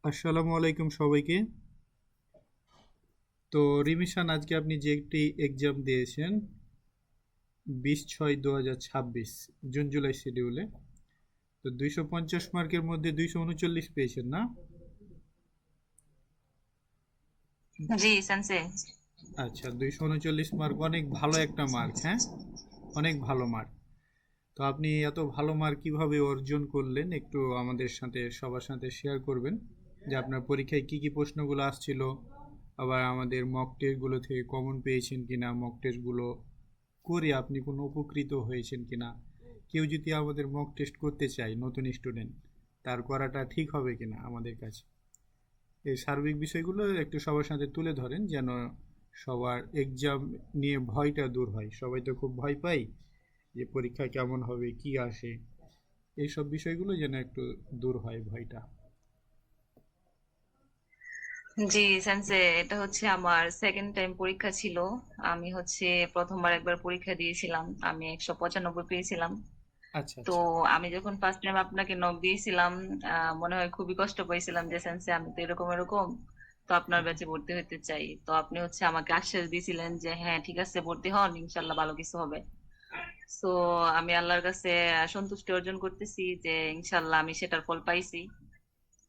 আসসালামু আলাইকুম সবাইকে। তো রিমিশান, আজকে আপনি যে একটি এক্সাম দিয়েছেন 20/6/2026 জুন জুলাই শিডিউলে, তো 250 মার্কের মধ্যে 239 পেয়েছেন না? জি সেন্সে। আচ্ছা, 239 মার্ক অনেক ভালো একটা মার্ক, হ্যাঁ, অনেক ভালো মার্ক। তো আপনি এত ভালো মার্ক কিভাবে অর্জন করলেন, একটু আমাদের সাথে সবার সাথে শেয়ার করবেন যে আপনার পরীক্ষায় কি কি প্রশ্নগুলো আসছিল, আবার আমাদের মক টেস্টগুলো থেকে কমন পেয়েছেন কিনা, মক টেস্টগুলো করে আপনি কোনো উপকৃত হয়েছেন কিনা, কেউ যদি আমাদের মক টেস্ট করতে চায় নতুন স্টুডেন্ট, তার করাটা ঠিক হবে কিনা আমাদের কাছে, এই সার্বিক বিষয়গুলো একটু সবার সাথে তুলে ধরেন, যেন সবার এক্সাম নিয়ে ভয়টা দূর হয়। সবাই তো খুব ভয় পাই যে পরীক্ষা কেমন হবে, কি আসে, এইসব বিষয়গুলো যেন একটু দূর হয় ভয়টা। জি সেন্সে, এটা হচ্ছে আমার সেকেন্ড টাইম পরীক্ষা ছিল। আমি হচ্ছে প্রথমবার একবার পরীক্ষা দিয়েছিলাম, আমি 195 পেয়েছিলাম। আচ্ছা তো আচ্ছা। আমি যখন ফার্স্ট টাইম আপনাকে নক দিয়েছিলাম, মনে হয় খুবই কষ্ট পাইছিলাম যে সেন্সে আমি তো এরকম এরকম, তো আপনার ব্যাচে ভর্তি হতে চাই। তো আপনি হচ্ছে আমাকে আশ্বাস দিয়েছিলেন যে হ্যাঁ ঠিক আছে ভর্তি হন, ইনশাল্লাহ ভালো কিছু হবে। তো আমি আল্লাহর কাছে সন্তুষ্টি অর্জন করতেছি যে ইনশাল্লাহ আমি সেটার ফল পাইছি।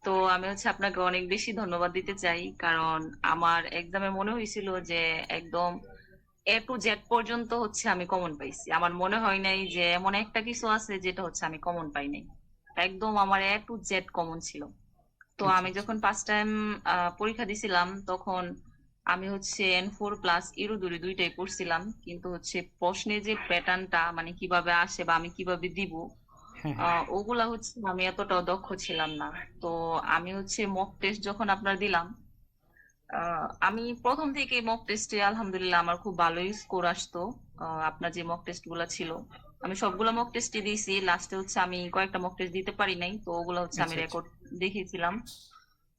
তো আমি হচ্ছে আপনাকে অনেক বেশি ধন্যবাদ দিতে চাই, কারণ আমার এক্সামে মনে হয়েছিল যে একদম A to Z পর্যন্ত হচ্ছে আমি কমন পাইছি। আমার মনে হয় নাই যে এমন একটা কিছু আছে যেটা হচ্ছে আমি কমন পাই নাই। একদম আমার A to Z কমন ছিল। তো আচ্ছা আমি আচ্ছা। যখন ফার্স্ট টাইম পরীক্ষা দিছিলাম, তখন আমি হচ্ছে N4 প্লাস ইরুদুরি দুইটাই পড়ছিলাম, কিন্তু হচ্ছে প্রশ্নে যে প্যাটার্নটা মানে কিভাবে আসে বা আমি কিভাবে দিব, হ্যাঁ হ্যাঁ। ওগুলা হচ্ছে আমি এতটাও দক্ষ ছিলাম না। তো আমি হচ্ছে মক টেস্ট যখন আপনার দিলাম, আমি প্রথম থেকে মক টেস্টে আলহামদুলিল্লাহ আমার খুব ভালোই স্কোর আসতো। আপনার যে মক টেস্ট গুলা ছিল, আমি সবগুলো মক টেস্টই দিয়েছি। লাস্টে হচ্ছে আমি কয়েকটা মক টেস্ট দিতে পারি নাই, তো ওগুলো হচ্ছে আমি আচ্ছা আচ্ছা। রেকর্ড দেখিয়েছিলাম।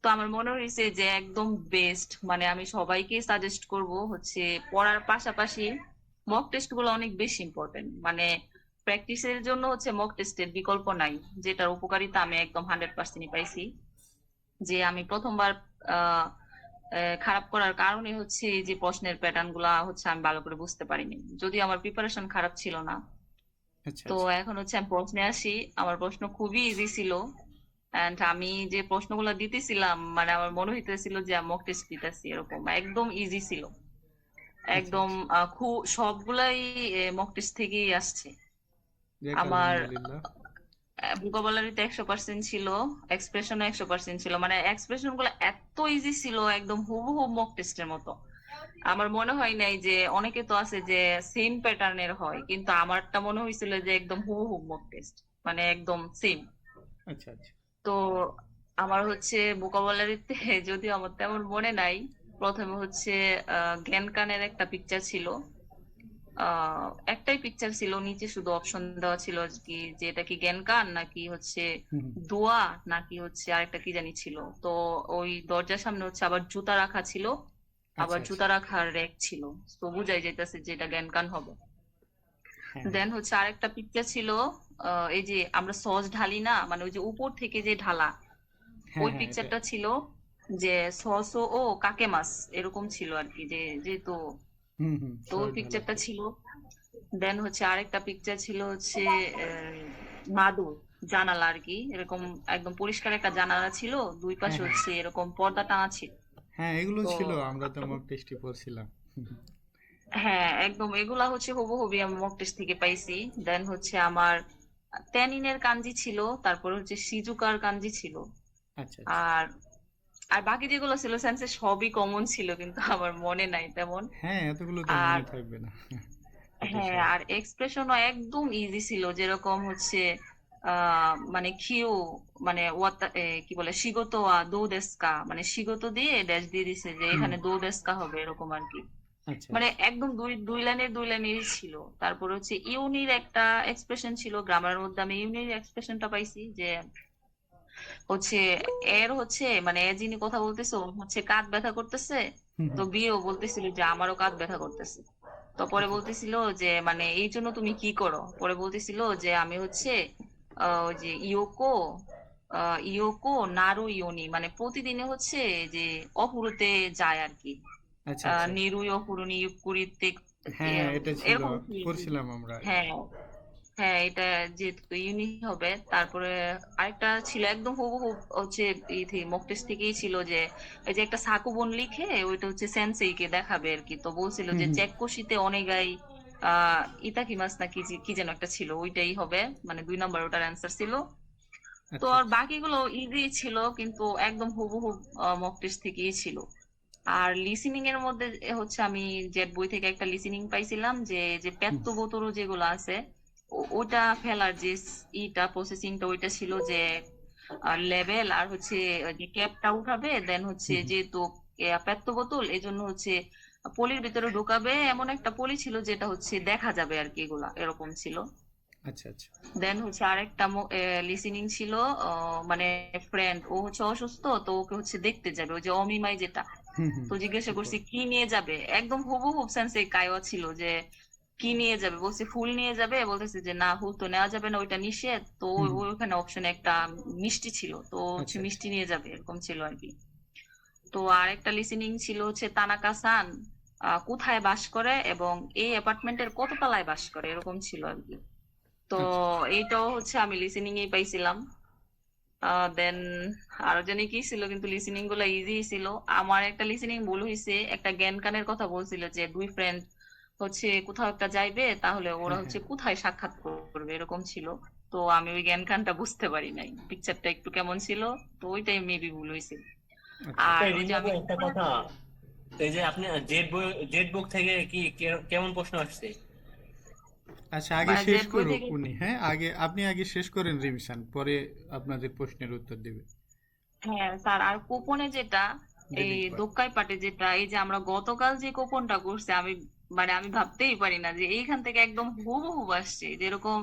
তো আমার মনে হয়েছে যে একদম বেস্ট, মানে আমি সবাইকে সাজেস্ট করব হচ্ছে পড়ার পাশাপাশি মক টেস্ট গুলো অনেক বেশি ইম্পর্টেন্ট। মানে প্র্যাকটিসের জন্য হচ্ছে মক টেস্টের বিকল্প নাই, যেটার উপকারিতা আমি একদম 100% পাইছি। যে আমি প্রথমবার আহ খারাপ করার কারণে হচ্ছে এই যে প্রশ্নের প্যাটার্ন গুলা হচ্ছে আমি ভালো করে বুঝতে পারিনি, যদি আমার প্রিপারেশন খারাপ ছিল না। আচ্ছা তো আচ্ছা। এখন হচ্ছে আমি প্রশ্নে আসি। আমার প্রশ্ন খুবই ইজি ছিল, এন্ড আমি যে প্রশ্নগুলো দিতেছিলাম মানে আমার মনে হইতেছিল যে মক টেস্ট দিতেছি, এরকম একদম ইজি ছিল। আচ্ছা একদম আচ্ছা। সবগুলাই মক টেস্ট থেকেই আসছে। যাক, আমার আলহামদুলিল্লাহ। ভোকাবুলারিতে 100% ছিল, এক্সপ্রেশনও 100% ছিল। মানে এক্সপ্রেশন গুলো এত ইজি ছিল, একদম হুবহু মক টেস্টের মতো। আমার মনে হয় নাই যে, অনেকে তো আছে যে সেম প্যাটার্নের হয়, কিন্তু আমারটা মনে হয়েছিল যে একদম হুবহু মক টেস্ট, মানে একদম সেম। আচ্ছা আচ্ছা। তো আমার হচ্ছে ভোকাবুলারিতে যদিও আমার তেমন মনে নাই, প্রথমে হচ্ছে জ্ঞান কানের একটা পিকচার ছিল। একটাই পিকচার ছিল, নিচে শুধু অপশন দেওয়া ছিল কি যে এটা কি জ্ঞান কান নাকি হচ্ছে হুম হুম। দোয়া, নাকি হচ্ছে আরেকটা কি জানি ছিল। তো ওই দরজার সামনে হচ্ছে আবার জুতা রাখা ছিল, আবার আচ্ছা আচ্ছা। জুতা রাখার র্যাক ছিল। তো বুঝাই যাইতেছে যে এটা জ্ঞান কান হবে। হ্যাঁ হ্যাঁ। দেন হচ্ছে আরেকটা পিকচার ছিল, এই যে আমরা সস ঢালি না, মানে ওই যে উপর থেকে যে ঢালা, হ্যাঁ ওই হ্যাঁ, এটা। পিকচারটা ছিল। যে সস ও কাকে মাছ এরকম ছিল আর কি, যে যেহেতু, হুম হুম, তো ওই সহজ ঢালা। পিকচারটা ছিল। দেন হচ্ছে আরেকটা পিকচার ছিল হচ্ছে মাদুর, জানালা আর কি, এরকম একদম পরিষ্কার একটা জানালা ছিল, দুই হ্যাঁ পাশে হ্যাঁ। হচ্ছে এরকম পর্দা টাঙা ছিল। হ্যাঁ, এগুলো তো ছিল, আমরা তো মক টেস্টে পড়ছিলাম। হ্যাঁ একদম এগুলা হচ্ছে হুবহুবি আমি মক টেস্ট থেকে পাইছি। দেন হচ্ছে আমার ট্যানিনের কাঞ্জি ছিল, তারপর হচ্ছে সিজুকার কাঞ্জি ছিল। আচ্ছা আচ্ছা। আর আর বাকি যেগুলো ছিল সেন্সে সবই কমন ছিল, কিন্তু আমার মনে নাই তেমন। হ্যাঁ, এতগুলো তো আর মনে থাকবে না। এত হ্যাঁ, সহজ। আর এক্সপ্রেশনও একদম ইজি ছিল, যেরকম হচ্ছে মানে কিউ, মানে কি বলে শিগতো ওয়া দো দেস্কা, মানে শিগতো দিয়ে ড্যাশ দিয়ে দিছে যে হুম। এখানে দো দেস্কা হবে এরকম আর কি। আচ্ছা মানে আচ্ছা। একদম দুই দুই লাইনের দুই লাইনেরই ছিল। তারপর হচ্ছে ইউনির একটা এক্সপ্রেশন ছিল, গ্রামারের মধ্যে আমি ইউনির এক্সপ্রেশনটা পাইছি যে হচ্ছে এর হচ্ছে মানে এ যিনি কথা বলতেছে ওর হচ্ছে কাঁধ ব্যথা করতেছে। হুম তো হুম। বিয়েও বলতেছিল যে আমারও কাঁধ ব্যথা করতেছে। তো পরে আচ্ছা আচ্ছা। বলতেছিল যে মানে এই জন্য তুমি কি করো, পরে বলতেছিল যে আমি হচ্ছে ওই যে ইয়োকো ইয়োকো নারু ইয়োনি, মানে প্রতিদিনে হচ্ছে যে অহুরুতে যায় আর কি। আচ্ছা আচ্ছা। নিরুই অহুরুনি ইউকুরিতে হ্যাঁ হ্যাঁ, এটা ছিল, এরকম কি। পড়ছিলাম আমরা। হ্যাঁ, হ্যাঁ, এটা যেহেতু ইউনি হবে, তারপরে আরেকটা ছিল একদম হুবহু হচ্ছে মক টেস্ট থেকেই ছিল যে এই যে একটা সাকুবন লিখে ওইটা হচ্ছে সেন্সেইকে দেখাবে আর কি। তো বলছিল হুম যে হুম। চেককোশিতে অনেগাই ইতাকিমাস না কি কি যেন একটা ছিল, ওইটাই হবে, মানে 2 নম্বর ওটার অ্যান্সার ছিল। তো আচ্ছা আর আচ্ছা। বাকিগুলো ইজি ছিল, কিন্তু একদম হুবহু মক টেস্ট থেকেই ছিল। আর লিসেনিং এর মধ্যে হচ্ছে আমি জেড বই থেকে একটা লিসেনিং পাইছিলাম যে যে হুম পেত্ত বোতরো যেগুলো আছে, ওটা ফেলার যে ইটা প্রসেসিংটা ওইটা ছিল যে লেভেল আর হচ্ছে ওই যে ক্যাপটা উঠাবে, দেন হচ্ছে হুম হুম। যেহেতু পেত্ত বোতল এই জন্য হচ্ছে পলির ভিতরে ঢুকাবে, এমন একটা পলি ছিল যেটা হচ্ছে দেখা যাবে আর কি, এগুলা এরকম ছিল। আচ্ছা আচ্ছা। দেন হচ্ছে আরেকটা লিসেনিং ছিল, মানে ফ্রেন্ড ও হচ্ছে অসুস্থ, তো ওকে হচ্ছে দেখতে যাবে, ওই যে অমিমাই যেটা। হুম হুম। তো জিজ্ঞাসা তারপর? করছি কি নিয়ে যাবে, একদম হুবহু সেন্সে কায়ওয়া ছিল যে কি নিয়ে যাবে, বলছে ফুল নিয়ে যাবে, বলতেছে যে না ফুল তো নেওয়া যাবে না, ওইটা নিষেধ। তো হুম হুম। ওখানে অপশনে একটা মিষ্টি ছিল, তো হচ্ছে আচ্ছা আচ্ছা। মিষ্টি নিয়ে যাবে এরকম ছিল আর কি। তো আরেকটা লিসেনিং ছিল হচ্ছে তানাকা সান কোথায় বাস করে এবং এই অ্যাপার্টমেন্টের কত তলায় বাস করে, এরকম ছিল আর কি। তো আচ্ছা। এইটাও হচ্ছে আমি লিসেনিং এই পাইছিলাম। দেন আরো জানি কি ছিল, কিন্তু লিসেনিং গুলা ইজি ছিল। আমার একটা লিসেনিং ভুল হয়েছে, একটা জ্ঞান কানের কথা বলছিল যে দুই ফ্রেন্ড হচ্ছে কোথাও একটা যাইবে, তাহলে ওরা হ্যাঁ হ্যাঁ। হচ্ছে কোথায় সাক্ষাৎ করবে এরকম ছিল। তো আমি ওই জ্ঞান কানটা বুঝতে পারি নাই, পিকচারটা একটু কেমন ছিল, তো ওইটাই মেবি ভুল হয়েছে। আচ্ছা আর আচ্ছা। ওই যে রিমা আমি আপু, একটা কথা, এই যে আপনি জেড বুক থেকে কি কেমন প্রশ্ন আসছে? আচ্ছা, আগে মানে শেষ জেড বই করুক থেকে, উনি, হ্যাঁ আগে আপনি আগে শেষ করেন রিমিশন, পরে আপনাদের প্রশ্নের উত্তর দেবে। হ্যাঁ স্যার, আর কোপনে যেটা এই ডিলিট কর। দোক্কাই পাটে যেটা, এই যে আমরা গতকাল যে কোপনটা করছি, আমি মানে আমি ভাবতেই পারি না যে এইখান থেকে একদম হুবহু আসছে যেরকম।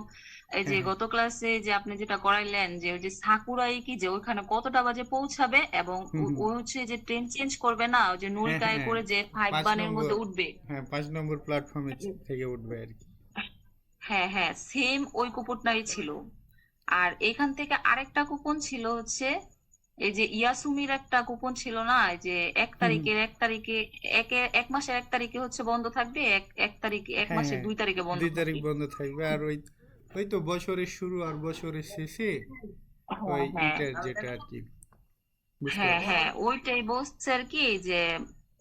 এই যে হ্যাঁ হ্যাঁ। গত ক্লাসে যে আপনি যেটা করাইলেন যে ওই যে সাকুরাই কি যে ওইখানে কতটা বাজে পৌঁছাবে, এবং হুম হুম। ও হচ্ছে যে ট্রেন চেঞ্জ করবে না, ওই যে হ্যাঁ নুলকায় হ্যাঁ। করে যে ফাইভ পাঁচ বানের নম্বর। মধ্যে উঠবে। হ্যাঁ, 5 নম্বর প্ল্যাটফর্মে থেকে উঠবে আর কি। হ্যাঁ হ্যাঁ, সেম ওই কুপনটাই ছিল। আর এখান থেকে আরেকটা কুপন ছিল হচ্ছে এই যে ইয়াসুমির একটা কুপন ছিল না, এই যে এক হুম হুম। তারিখের এক তারিখে এক মাসের 1 তারিখে হচ্ছে বন্ধ থাকবে, এক তারিখে এক হ্যাঁ মাসের হ্যাঁ, 2 তারিখে বন্ধ 2 তারিখ থাকবে। বন্ধ থাকবে। আর ওই ওই তো বছরের শুরু আর বছরের শেষে ওই হ্যাঁ হ্যাঁ ইটার যেটা আর কি, বুঝতে হ্যাঁ পারছি। হ্যাঁ, ওইটাই বলছে আর কি যে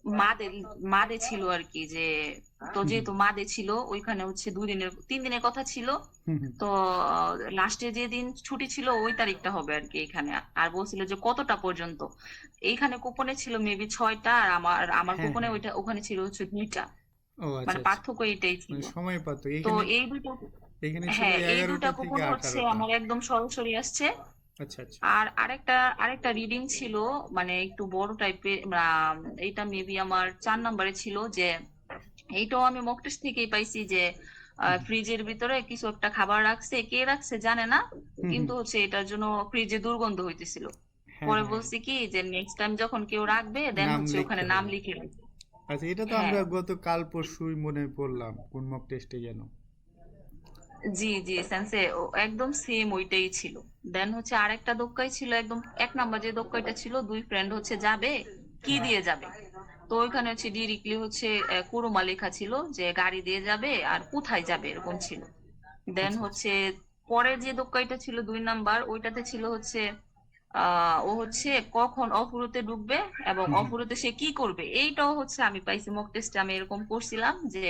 মাদে মাদে ছিল আর কি যে, তো হুম হুম। যেহেতু মাদে ছিল ওইখানে হচ্ছে 3 দিনের কথা ছিল। হুম হুম। তো লাস্টে যে দিন ছুটি ছিল ওই তারিখটা হবে আর কি এখানে। আর বলছিল যে কতটা পর্যন্ত, এইখানে কুপনে ছিল মেবি 6টা, আর আমার আমার হ্যাঁ কুপনে হ্যাঁ। ওইটা ওখানে ছিল হচ্ছে 2টা। ও আচ্ছা মানে আচ্ছা। পার্থক্য এইটাই ছিল। মানে সময় পাতো তো এখানে। এই দুটো, এখানে ছিল হ্যাঁ এই দুটা 11টা থেকে কুপন হচ্ছে 18টা। আমার একদম সরাসরি আসছে। আচ্ছা আচ্ছা। আর আরেকটা রিডিং ছিল, মানে একটু বড় টাইপের, এইটা মেবি আমার 4 নম্বরে ছিল যে, এইটাও আমি মক টেস্ট থেকেই পাইছি যে হুম ফ্রিজের ভিতরে কিছু একটা খাবার রাখছে, কে রাখছে জানে না, হুম। হুম। কিন্তু হচ্ছে এটার জন্য ফ্রিজে দুর্গন্ধ হইতেছিল। হ্যাঁ পরে হ্যাঁ। বলছি কি যে নেক্সট টাইম যখন কেউ রাখবে দেন নাম হচ্ছে ওখানে লিখতে নাম হবে। লিখে রাখবে। আচ্ছা, এটা তো হ্যাঁ, আমরা গত কাল পরশুই মনে পড়লাম কোন মক টেস্টে যেন। জি জি সেন্সে একদম সেম ওইটাই ছিল। দেন হচ্ছে আরেকটা দোক্কাই ছিল, একদম 1 নম্বর যে দোক্কাইটা ছিল, দুই ফ্রেন্ড হচ্ছে যাবে, কি দিয়ে যাবে। তো ওইখানে হচ্ছে ডিরেক্টলি হচ্ছে কুরুমা লেখা ছিল যে গাড়ি দিয়ে যাবে আর কোথায় যাবে এরকম ছিল। দেন আচ্ছা আচ্ছা। হচ্ছে পরের যে দোক্কাইটা ছিল 2 নাম্বার, ওইটাতে ছিল হচ্ছে ও হচ্ছে কখন অফুরতে ঢুকবে এবং হুম হুম। অফুরতে সে কি করবে, এইটাও হচ্ছে আমি পাইছি মক টেস্টে, আমি এরকম করছিলাম যে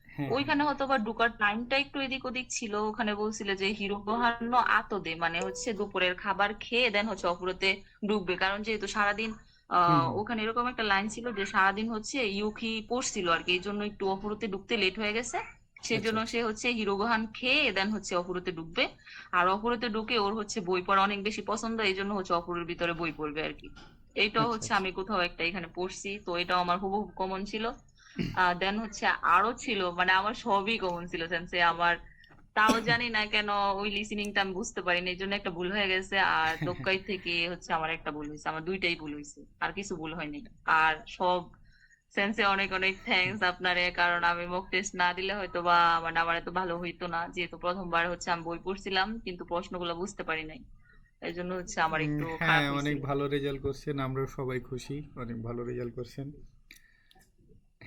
হ্যাঁ হ্যাঁ। ওইখানে হয়তো বা ঢুকার টাইমটা একটু এদিক ওদিক ছিল। ওখানে বলছিল যে হিরো গোহান্ন আতদে, মানে হচ্ছে দুপুরের খাবার খেয়ে দেন হচ্ছে অফুরতে ঢুকবে, কারণ যেহেতু সারাদিন হুম হুম। ওখানে এরকম একটা লাইন ছিল যে সারাদিন হচ্ছে ইউকি পড়ছিল আর কি, এই জন্য একটু অফুরতে ঢুকতে লেট হয়ে গেছে। সেই আচ্ছা জন্য আচ্ছা। সে হচ্ছে হিরো গোহান খেয়ে দেন হচ্ছে অফুরতে ঢুকবে। আর অফুরতে ঢুকে ওর হচ্ছে বই পড়া অনেক বেশি পছন্দ, এই জন্য হচ্ছে অফুরের ভিতরে বই পড়বে আর কি। এইটাও আচ্ছা হচ্ছে আচ্ছা। আমি কোথাও একটা এখানে পড়ছি, তো এটাও আমার হুবহু কমন ছিল। দেন হচ্ছে আরো ছিল, মানে আমার সবই কমন ছিল সেন্সে আমার। তাও জানি না কেন ওই লিসেনিংটা আমি বুঝতে পারিনি, এই জন্য একটা ভুল হয়ে গেছে। আর দোক্কাই থেকে হচ্ছে আমার একটা ভুল হয়েছে, আমার দুইটাই ভুল হয়েছে, আর কিছু ভুল হয়নি। আর সব সেন্সে অনেক অনেক থ্যাঙ্কস আপনারে, কারণ আমি মক টেস্ট না দিলে হয়তো বা মানে আমার এত ভালো হইতো না, যেহেতু প্রথমবার হচ্ছে আমি বই পড়ছিলাম কিন্তু প্রশ্নগুলো বুঝতে পারি নাই। এই জন্য হচ্ছে আমার একটু হ্যাঁ, খারাপ অনেক হয়েছিল। ভালো রেজাল্ট করছেন, আমরাও সবাই খুশি, অনেক ভালো রেজাল্ট করছেন।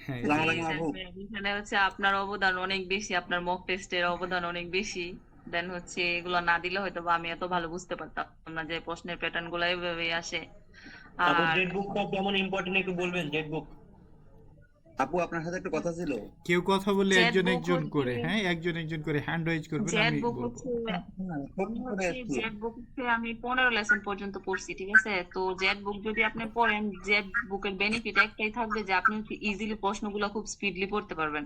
হ্যাঁ, জি, এটাই। আসসালামু আলাইকুম আপু। এখানে হচ্ছে আপনার অবদান অনেক বেশি, আপনার মক টেস্টের অবদান অনেক বেশি। দেন হচ্ছে এগুলো না দিলে হয়তো বা আমি এত ভালো বুঝতে পারতাম না যে প্রশ্নের প্যাটার্ন গুলো এইভাবেই আসে। আপু আর জেড বুকটা কেমন ইম্পর্টেন্ট একটু বলবেন, জেড বুক? আপু আপনার সাথে একটা কথা ছিল। কেউ কথা বললে জেড একজন বুক একজন হচ্ছে করে, হ্যাঁ, একজন একজন করে হ্যান্ড রাইজ করবেন, জেড আমি বুক বলবো। হচ্ছে খুব আমি করে হচ্ছে এসছি। জেড বুক হচ্ছে আমি 15 লেসন পর্যন্ত পড়ছি, ঠিক আছে? তো জেড বুক যদি আপনি পড়েন, জেড বুকের বেনিফিট একটাই থাকবে যে আপনি ইজিলি প্রশ্নগুলো খুব স্পিডলি পড়তে পারবেন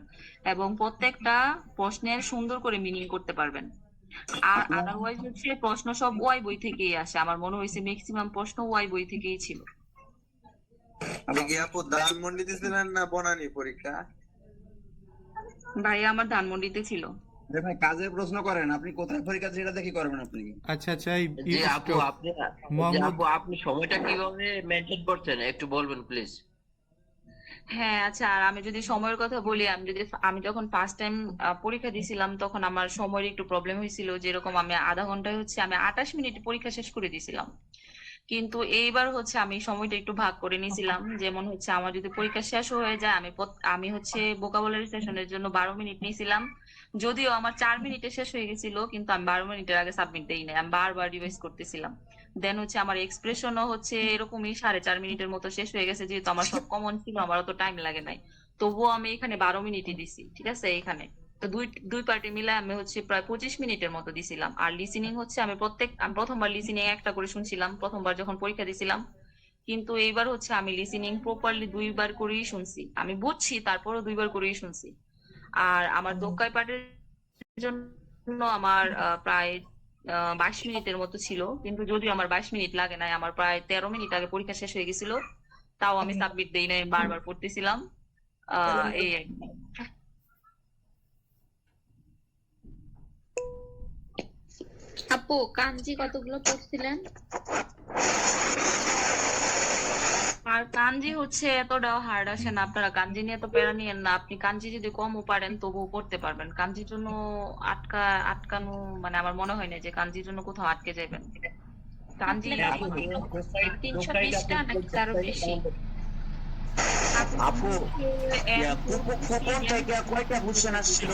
এবং প্রত্যেকটা প্রশ্নের সুন্দর করে মিনিং করতে পারবেন। আর আপনার আদারওয়াইজ হচ্ছে প্রশ্ন সব ওয়াই বই থেকেই আসে, আমার মনে হয়েছে ম্যাক্সিমাম প্রশ্ন ওয়াই বই থেকেই ছিল। আপনি কি আপু ধানমন্ডি দিছিলেন না বনানী পরীক্ষা? ভাই আমার ধানমন্ডিতে ছিল। যে ভাই কাজের প্রশ্ন করেন, আপনি কোথায় পরীক্ষা সেটা দেখি করবেন আপনি। আচ্ছা আচ্ছা, জি আপু, স্টপ। আপনি মোহাম্মদ, আপনি সময়টা কিভাবে মেনটেন করছেন একটু বলবেন প্লিজ। হ্যাঁ আচ্ছা, আর আমি যদি সময়ের কথা বলি, আমি যখন ফার্স্ট টাইম পরীক্ষা দিছিলাম তখন আমার সময়ের একটু প্রবলেম হয়েছিল, যেরকম আমি আধা ঘন্টায় হচ্ছে আমি 28 মিনিটে পরীক্ষা শেষ করে দিছিলাম। কিন্তু এইবার হচ্ছে আমি সময়টা একটু ভাগ করে নিয়েছিলাম, যেমন হচ্ছে আমার যদি পরীক্ষা শেষ হয়ে যায়, আমি হচ্ছে ভোকাবুলারি সেশনের জন্য 12 মিনিট নিয়েছিলাম। যদিও আমার 4 মিনিটে শেষ হয়ে গেছিল, কিন্তু আমি 12 মিনিটের আগে সাবমিট দেই নাই, আমি বারবার রিভাইজ করতেছিলাম। দেন হচ্ছে আমার এক্সপ্রেশনও হচ্ছে এরকমই 4.5 মিনিটের মতো শেষ হয়ে গেছে, যেহেতু আমার সব কমন ছিল, আমার অত টাইম লাগে নাই। তবুও আমি এখানে 12 মিনিটই দিছি, ঠিক আছে? এখানে তো দুই দুই পার্টি মিলে আমি হচ্ছে প্রায় 25 মিনিটের মতো দিছিলাম। আর লিসেনিং হচ্ছে আমি প্রথমবার লিসেনিং একটা করে শুনছিলাম প্রথমবার যখন পরীক্ষা দিছিলাম, কিন্তু এইবার হচ্ছে আমি লিসেনিং প্রপারলি 2বার করেই শুনছি। আমি বুঝছি, তারপরও 2বার করেই শুনছি। আর আমার দোক্কায় পাঠের জন্য আমার প্রায় 22 মিনিটের মতো ছিল, কিন্তু যদিও আমার 22 মিনিট লাগে নাই, আমার প্রায় 13 মিনিট আগে পরীক্ষা শেষ হয়ে গেছিল। তাও আমি সাবমিট দেই নাই, বারবার পড়তেছিলাম। এই আর কি। আপু কাঞ্জি কতগুলো পড়ছিলেন? আর কাঞ্জি হচ্ছে এতটাও হার্ড আসে না, আপনারা কাঞ্জি নিয়ে তো প্যারা নিয়েন না। আপনি কাঞ্জি যদি কমও পারেন তবুও পড়তে পারবেন। কাঞ্জির জন্য আটকানো, মানে আমার মনে হয় না যে কাঞ্জির জন্য কোথাও আটকে যাবেন। কাঞ্জি আপনি হ্যাঁ কি আপু, দোকাইটা 320টা আপনি নাকি তারও বেশি? আপু কুপন আপনি থেকে কয়টা কোশ্চেন আসছিল?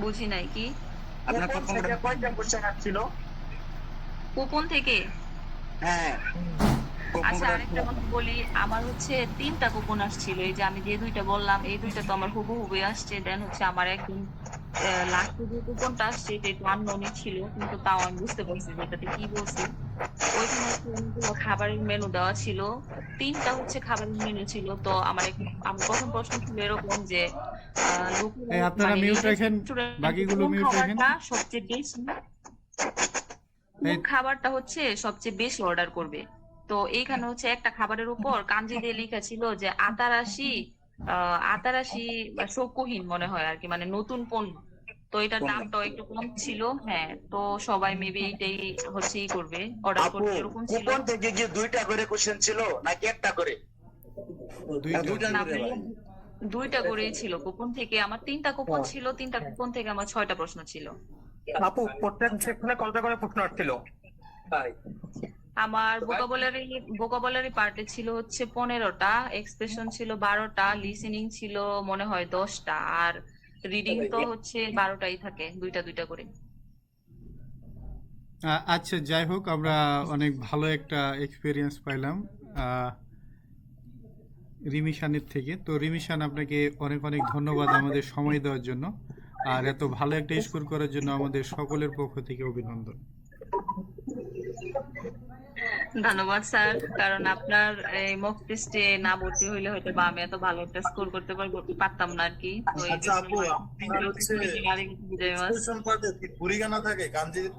বুঝি নাই কি আপনার কুপন থেকে কয়টা কোশ্চেন আসছিল? কুপন থেকে? হ্যাঁ আচ্ছা আরেকটা কথা বলি, আমার হচ্ছে 3টা কুপন আসছিল। এই যে আমি যে 2টা বললাম, এই 2টা তো আমার হুবহুবই আসছে। দেন হচ্ছে আমার একদম লাস্টে যে কুপনটা আসছে এটা একটু আননোনই ছিল, কিন্তু তাও আমি বুঝতে পারছি যে এটাতে কি বলছে। ওইখানে হচ্ছে অনেকগুলো খাবারের মেনু দেওয়া ছিল, 3টা হচ্ছে খাবারের মেনু ছিল। তো আমার প্রথম প্রশ্ন ছিল এরকম যে লোকেরা আপনারা মানে মিউট রাখেন, রেস্টুরেন্টে বাকিগুলো কোন মিউট রাখেন। খাবারটা সবচেয়ে বেশি এই, কোন খাবারটা হচ্ছে সবচেয়ে বেশি অর্ডার করবে। তো এইখানে হচ্ছে একটা খাবারের উপর কাঞ্জি দিয়ে লেখা ছিল যে আতারাশি বা শৌকহীন মনে হয় আর কি, মানে নতুন পণ্য। তো এটার দামটাও একটু কম ছিল। হ্যাঁ, তো সবাই মেবি এইটাই হচ্ছে করবে, অর্ডার আপু করবে, এরকম ছিল। কুপন থেকে কি 2টা করে কোশ্চেন ছিল নাকি একটা করে? দুইটা। 2টা না করে ভাই, ভাই। 2টা করেই ছিল কুপন থেকে। আমার 3টা কুপন ছিল, 3টা কুপন থেকে আমার 6টা প্রশ্ন ছিল। আপু প্রত্যেক সেকশনে কয়টা করে প্রশ্ন আসছিল? আমার ভোকাবুলারি পার্টে ছিল হচ্ছে 15টা, এক্সপ্রেশন ছিল 12টা, লিসেনিং ছিল মনে হয় 10টা, আর রিডিং তো হচ্ছে 12টাই থাকে, 2টা 2টা করে। আচ্ছা, যাই হোক, আমরা অনেক ভালো একটা এক্সপিরিয়েন্স পাইলাম রিমিশানের থেকে। তো রিমিশান, আপনাকে অনেক অনেক ধন্যবাদ আমাদের সময় দেওয়ার জন্য, আর এত ভালো একটা স্কোর করার জন্য আমাদের সকলের পক্ষ থেকে অভিনন্দন। ধন্যবাদ স্যার, কারণ আপনার এই মক টেস্টে না ভর্তি হইলে হয়তো বা আমি এত ভালো একটা স্কোর করতে পারতাম না আর কি। তো এই আচ্ছা জন্য আপু, আপনার হচ্ছে আরেকটু বিদায় মাস। এক্সপ্রেশন পার্টে কি কুড়িগানা থাকে কাঞ্জির?